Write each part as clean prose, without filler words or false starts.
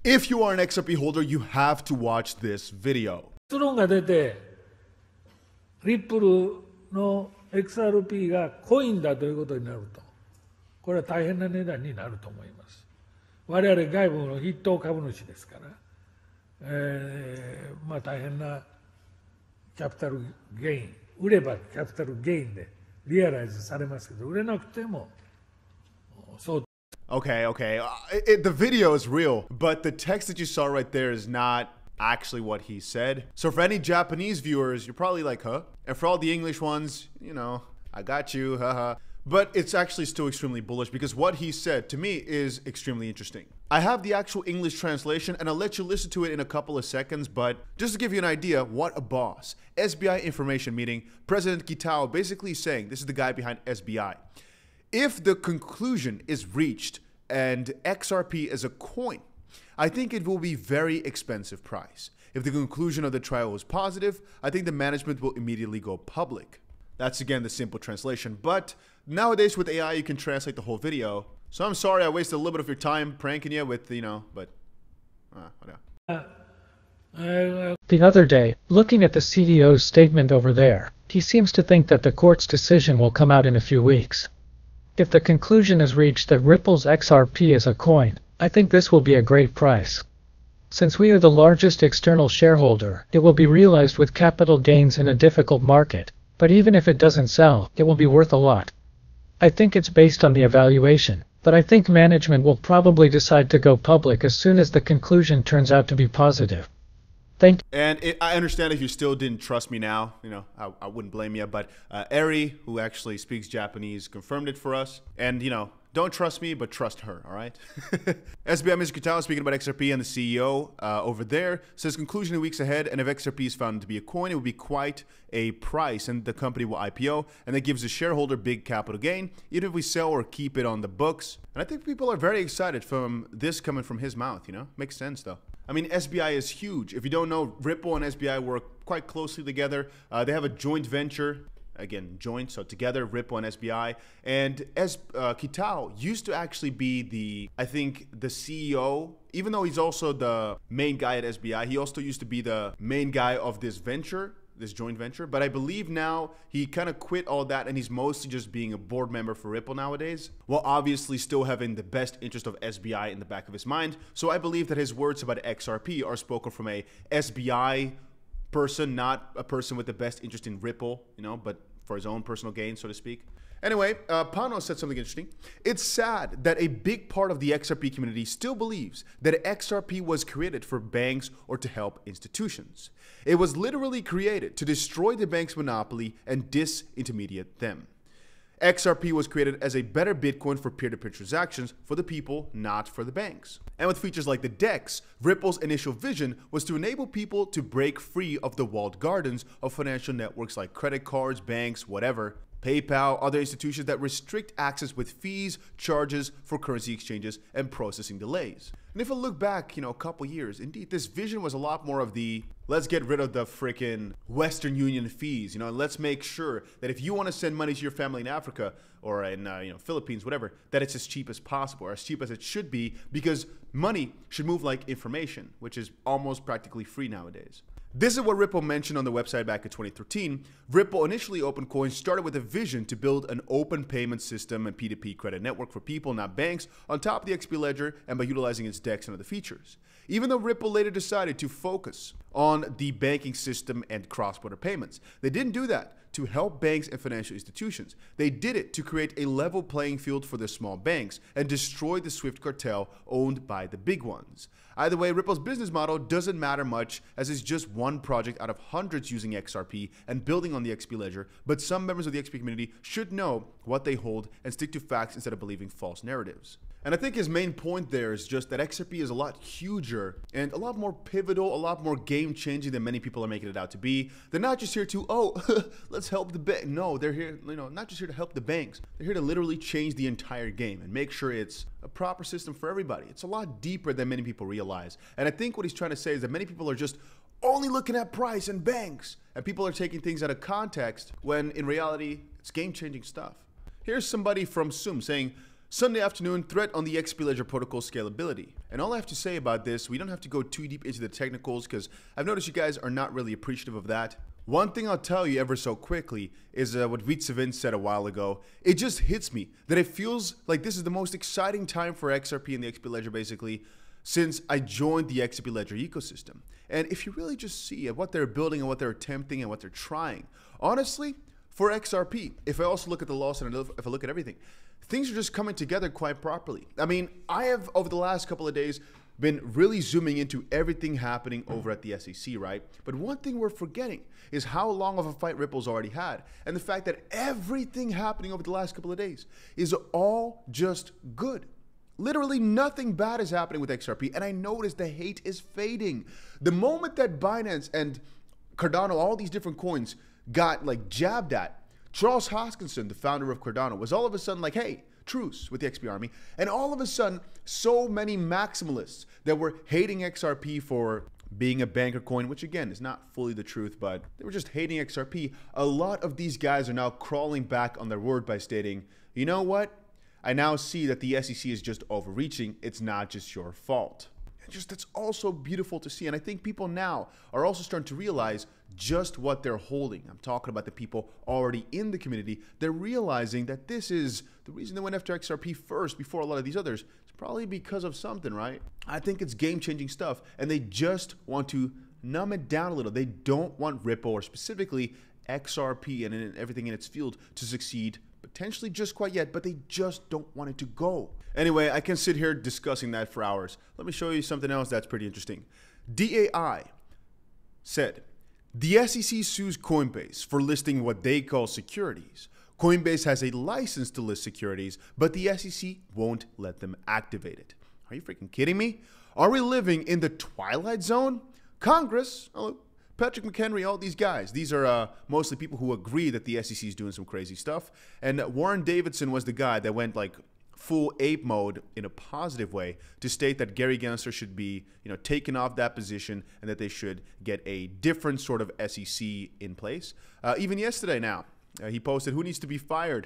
If you are an XRP holder, you have to watch this video. 結論が出て、リップルの XRP がコインだということになると、これは大変な値段になると思います。我々外部の筆頭株主ですから、大変なキャピタルゲイン、売ればキャピタルゲインでリアライズされますけど、売れなくてもそう。Okay. The video is real, but the text that you saw right there is not actually what he said. So for any Japanese viewers, you're probably like, huh? And for all the English ones, you know, I got you, haha. But it's actually still extremely bullish because what he said to me is extremely interesting. I have the actual English translation and I'll let you listen to it in a couple of seconds, but just to give you an idea, what a boss. SBI information meeting, President Kitao basically saying, this is the guy behind SBI. If the conclusion is reached and XRP is a coin, I think it will be very expensive price. If the conclusion of the trial is positive, I think the management will immediately go public. That's again the simple translation, but nowadays with AI you can translate the whole video. So I'm sorry I wasted a little bit of your time pranking you with, but whatever. The other day, looking at the CEO's statement over there, he seems to think that the court's decision will come out in a few weeks. If the conclusion is reached that Ripple's XRP is a coin, I think this will be a great price. Since we are the largest external shareholder, it will be realized with capital gains in a difficult market, but even if it doesn't sell, it will be worth a lot. I think it's based on the evaluation, but I think management will probably decide to go public as soon as the conclusion turns out to be positive. Thank you. And I understand if you still didn't trust me now, I wouldn't blame you, but Eri, who actually speaks Japanese, confirmed it for us. And, don't trust me, but trust her, all right? SBI Mr. Kitao speaking about XRP, and the CEO over there says conclusion in weeks ahead, and if XRP is found to be a coin, it will be quite a price, and the company will IPO, and that gives the shareholder big capital gain, even if we sell or keep it on the books. And I think people are very excited from this coming from his mouth, Makes sense, though. I mean, SBI is huge. If you don't know, Ripple and SBI work quite closely together. They have a joint venture. Again, joint, so together, Ripple and SBI. And Kitao used to actually be the CEO, even though he's also the main guy at SBI, he also used to be the main guy of this venture, this joint venture. But I believe now he kind of quit all that and he's mostly just being a board member for Ripple nowadays, while obviously still having the best interest of SBI in the back of his mind. So I believe that his words about XRP are spoken from a SBI person, not a person with the best interest in Ripple, but for his own personal gain, so to speak. Anyway, Pano said something interesting. It's sad that a big part of the XRP community still believes that XRP was created for banks or to help institutions. It was literally created to destroy the bank's monopoly and disintermediate them. XRP was created as a better Bitcoin for peer-to-peer transactions for the people, not for the banks. And with features like the DEX, Ripple's initial vision was to enable people to break free of the walled gardens of financial networks like credit cards, banks, whatever, PayPal, other institutions that restrict access with fees, charges for currency exchanges, and processing delays. And if I look back, a couple years, indeed, this vision was a lot more of the let's get rid of the freaking Western Union fees, and let's make sure that if you want to send money to your family in Africa or in, Philippines, whatever, that it's as cheap as possible or as cheap as it should be, because money should move like information, which is almost practically free nowadays. This is what Ripple mentioned on the website back in 2013. Ripple initially opened coins started with a vision to build an open payment system and P2P credit network for people, not banks, on top of the XP ledger and by utilizing its DEX and other features. Even though Ripple later decided to focus on the banking system and cross-border payments, they didn't do that to help banks and financial institutions. They did it to create a level playing field for the small banks and destroy the SWIFT cartel owned by the big ones. Either way, Ripple's business model doesn't matter much, as it's just one project out of hundreds using XRP and building on the XP ledger, but some members of the XP community should know what they hold and stick to facts instead of believing false narratives. And I think his main point there is just that XRP is a lot huger and a lot more pivotal, a lot more game-changing than many people are making it out to be. They're not just here to, let's help the bank. No, they're here, not just here to help the banks. They're here to literally change the entire game and make sure it's a proper system for everybody. It's a lot deeper than many people realize. And I think what he's trying to say is that many people are just only looking at price and banks, and people are taking things out of context when in reality, it's game-changing stuff. Here's somebody from Zoom saying, Sunday afternoon, threat on the XP Ledger protocol scalability. And all I have to say about this, we don't have to go too deep into the technicals because I've noticed you guys are not really appreciative of that. One thing I'll tell you ever so quickly is what Vitsavin said a while ago. It just hits me that it feels like this is the most exciting time for XRP and the XP Ledger basically since I joined the XP Ledger ecosystem. And if you really just see what they're building and what they're attempting and what they're trying, honestly, for XRP, if I also look at the loss and if I look at everything, things are just coming together quite properly. I mean, I have, over the last couple of days, been really zooming into everything happening over at the SEC, right? But one thing we're forgetting is how long of a fight Ripple's already had. And the fact that everything happening over the last couple of days is all just good. Literally nothing bad is happening with XRP. And I notice the hate is fading. The moment that Binance and Cardano, all these different coins, got like jabbed at, Charles Hoskinson, the founder of Cardano, was all of a sudden like, hey, truce with the XP army. And all of a sudden, so many maximalists that were hating XRP for being a banker coin, which again is not fully the truth, but they were just hating XRP. A lot of these guys are now crawling back on their word by stating, you know what? I now see that the SEC is just overreaching. It's not just your fault. And just that's also beautiful to see. And I think people now are also starting to realize just what they're holding. I'm talking about the people already in the community. They're realizing that this is the reason they went after XRP first before a lot of these others. It's probably because of something, right? I think it's game-changing stuff, and they just want to numb it down a little. They don't want Ripple, or specifically XRP and everything in its field, to succeed potentially just quite yet, but they just don't want it to go. Anyway, I can sit here discussing that for hours. Let me show you something else that's pretty interesting. DAI said, the SEC sues Coinbase for listing what they call securities. Coinbase has a license to list securities, but the SEC won't let them activate it. Are you freaking kidding me? Are we living in the Twilight Zone? Congress, Patrick McHenry, all these guys. These are mostly people who agree that the SEC is doing some crazy stuff. And Warren Davidson was the guy that went like full ape mode in a positive way to state that Gary Gensler should be, taken off that position and that they should get a different sort of SEC in place. Even yesterday now, he posted, who needs to be fired?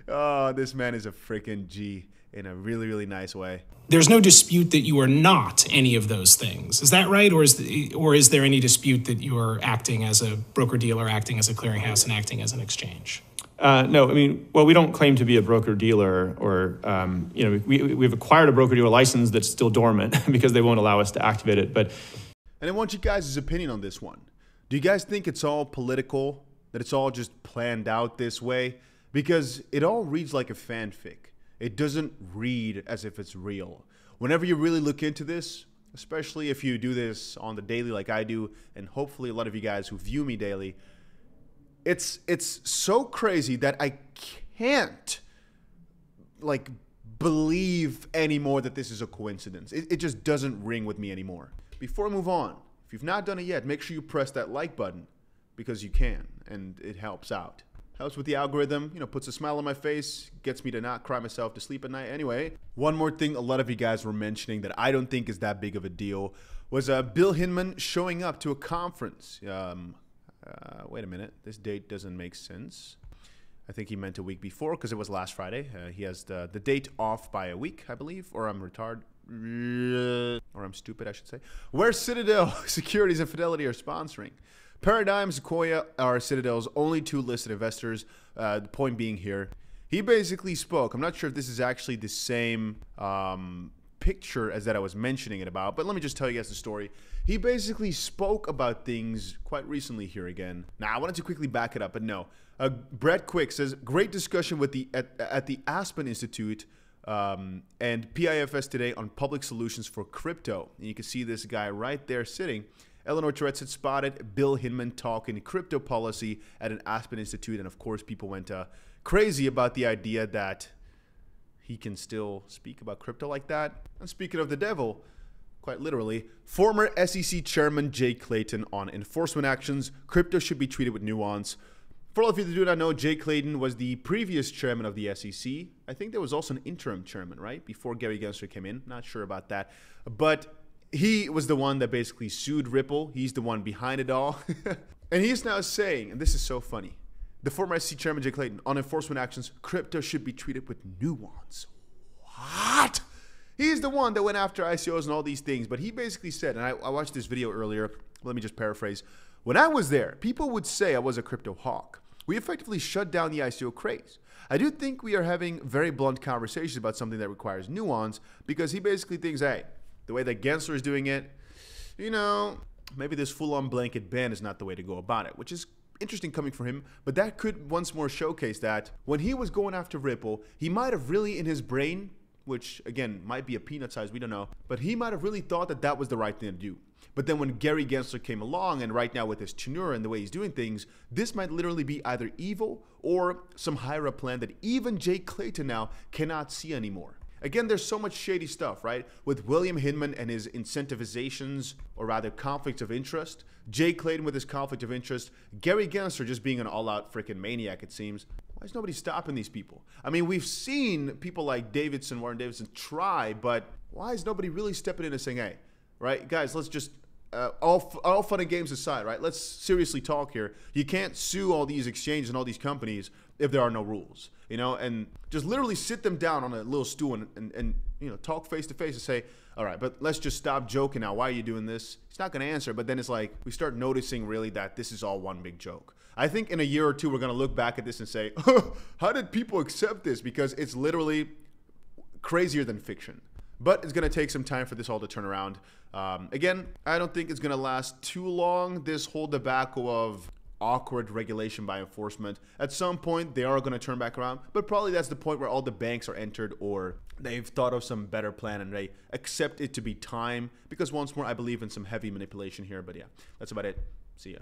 Oh, this man is a freaking G in a really, really nice way. There's no dispute that you are not any of those things. Is that right? Or is there any dispute that you are acting as a broker-dealer, acting as a clearinghouse, and acting as an exchange? No, I mean, well, we don't claim to be a broker-dealer or, we've acquired a broker-dealer license that's still dormant because they won't allow us to activate it. But And I want you guys' opinion on this one. Do you guys think it's all political, that it's all just planned out this way? Because it all reads like a fanfic. It doesn't read as if it's real. Whenever you really look into this, especially if you do this on the daily like I do, and hopefully a lot of you guys who view me daily, it's so crazy that I can't believe anymore that this is a coincidence. It just doesn't ring with me anymore. Before I move on, if you've not done it yet, make sure you press that like button because you can, and it helps out. Helps with the algorithm, puts a smile on my face, gets me to not cry myself to sleep at night. Anyway, one more thing a lot of you guys were mentioning that I don't think is that big of a deal was Bill Hinman showing up to a conference. Wait a minute, this date doesn't make sense. I think he meant a week before because it was last Friday. He has the date off by a week, I believe, or I'm retarded. Or I'm stupid, I should say. Where Citadel Securities and Fidelity are sponsoring. Paradigm, Sequoia are Citadel's only two listed investors. The point being here, he basically spoke. I'm not sure if this is actually the same picture as that I was mentioning it about, but let me just tell you guys the story. He basically spoke about things quite recently here again. Now, I wanted to quickly back it up, but no. Brett Quick says, great discussion with at the Aspen Institute and PIFS today on public solutions for crypto. And you can see this guy right there sitting. Eleanor Tourette's had spotted Bill Hinman talking crypto policy at an Aspen Institute. And of course, people went crazy about the idea that he can still speak about crypto like that. And speaking of the devil, quite literally, former SEC Chairman Jay Clayton on enforcement actions. Crypto should be treated with nuance. For all of you that do not know, Jay Clayton was the previous chairman of the SEC. I think there was also an interim chairman, right? Before Gary Gensler came in. Not sure about that. But he was the one that basically sued Ripple. He's the one behind it all. And he's now saying, and this is so funny, The former SEC chairman Jay Clayton, on enforcement actions, crypto should be treated with nuance. What? He's the one that went after ICOs and all these things, but he basically said, and I watched this video earlier, let me just paraphrase. When I was there, people would say I was a crypto hawk. We effectively shut down the ICO craze. I do think we are having very blunt conversations about something that requires nuance, because he basically thinks, hey, the way that Gensler is doing it, you know, maybe this full-on blanket ban is not the way to go about it, which is interesting coming from him, but that could once more showcase that when he was going after Ripple, he might have really in his brain, which again might be a peanut size, we don't know, but he might have really thought that that was the right thing to do. But then when Gary Gensler came along, and right now with his tenure and the way he's doing things, this might literally be either evil or some higher up plan that even Jay Clayton now cannot see anymore. Again, there's so much shady stuff, right? With William Hinman and his incentivizations, or rather conflicts of interest, Jay Clayton with his conflict of interest, Gary Gensler just being an all-out freaking maniac, it seems. Why is nobody stopping these people? I mean, we've seen people like Warren Davidson try, but why is nobody really stepping in and saying, hey, right, guys, let's just, all fun and games aside, right? Let's seriously talk here. You can't sue all these exchanges and all these companies if there are no rules, you know, and just literally sit them down on a little stool and you know, talk face to face and say, all right, but let's just stop joking now. Why are you doing this? He's not going to answer. But then it's like we start noticing really that this is all one big joke. I think in a year or two, we're going to look back at this and say, how did people accept this? Because it's literally crazier than fiction. But it's going to take some time for this all to turn around. Again, I don't think it's going to last too long, this whole debacle of awkward regulation by enforcement. At some point, they are going to turn back around, but probably that's the point where all the banks are entered, or they've thought of some better plan and they accept it to be time, because once more, I believe in some heavy manipulation here. But yeah, that's about it. See ya.